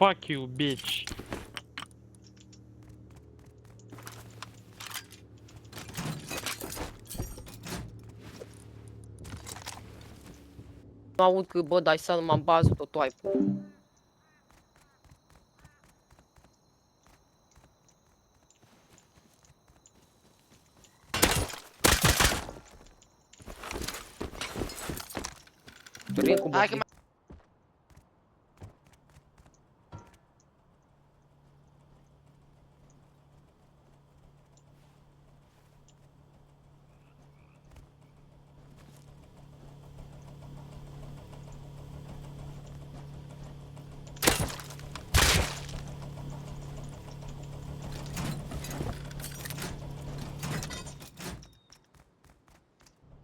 Fuck you, bitch. Nu aud că, bă, dai să m-am bază tot ai. Turin cu Hai că bot.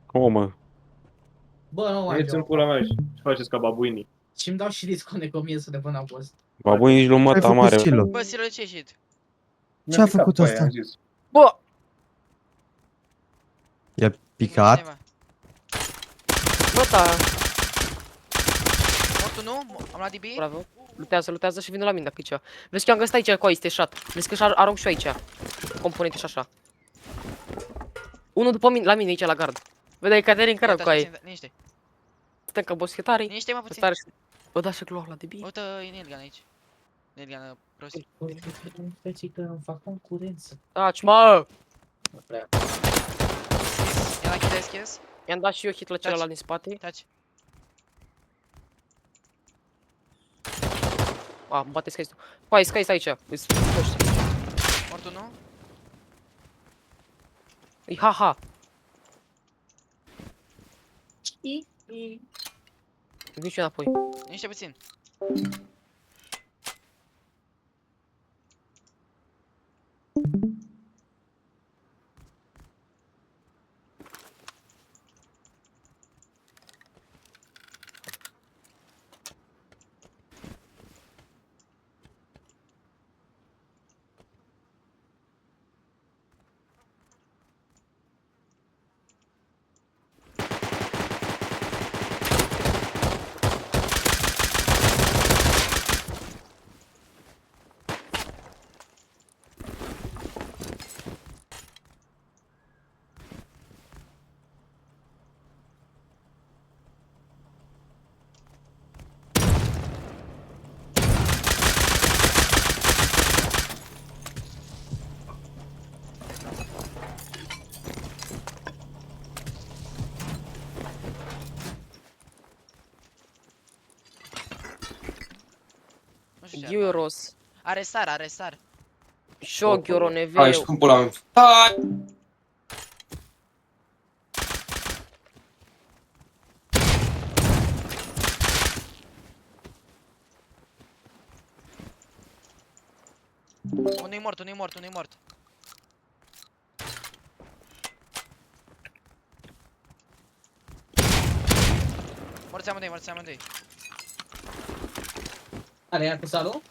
Cum, mă? Bă, nu mai Mergeți în vreau. pula mea și faceți ca babuinii. Și-mi dau și disconnect 1100 de până a fost. Babu, nici lui Ce ai măta făcut, mare. Silo? Bă, Silo, ce ieșit? Ce a făcut Păi, ăsta? am zis. Bă! I-a picat? Bă, da. Mortul nu? Am luat DB? Bravo. Lutează și vină la mine dacă e ceva. Vezi că eu am găsit aici cu este shot. Vezi că și arunc și eu aici. Componente și așa. Unul după mine, la mine aici la gard. Vedeai Caterin care cu ai. Liniște. Stăm ca boschetarii. Liniște, mă, puțin. Stare și... Bă, da și gloa la DB. Uite, e Nilgan aici. Nilgan, prost. Feții că îmi fac concurență. Taci, mă! Nu prea. E la închide deschis. I-am dat și eu hit la celălalt din spate. Taci. A, îmi bate sky-ul. Păi, sky aici. Îți puști. Mortul nu? E ha-ha. Vin și eu înapoi. Liniște puțin. Nu știu ce are. Gyros. Are sar, are sar. Shogoro, Hai, neveu. și cum pula mea. Hai! Unul-i mort, unul-i mort, unul-i mort. Morți amândoi, morți amândoi. Are ea cu salul?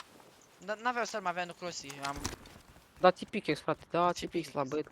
N-aveau sar, mai avea nucrosi. Am... Da, tipic, frate. Da, tipic la băieți.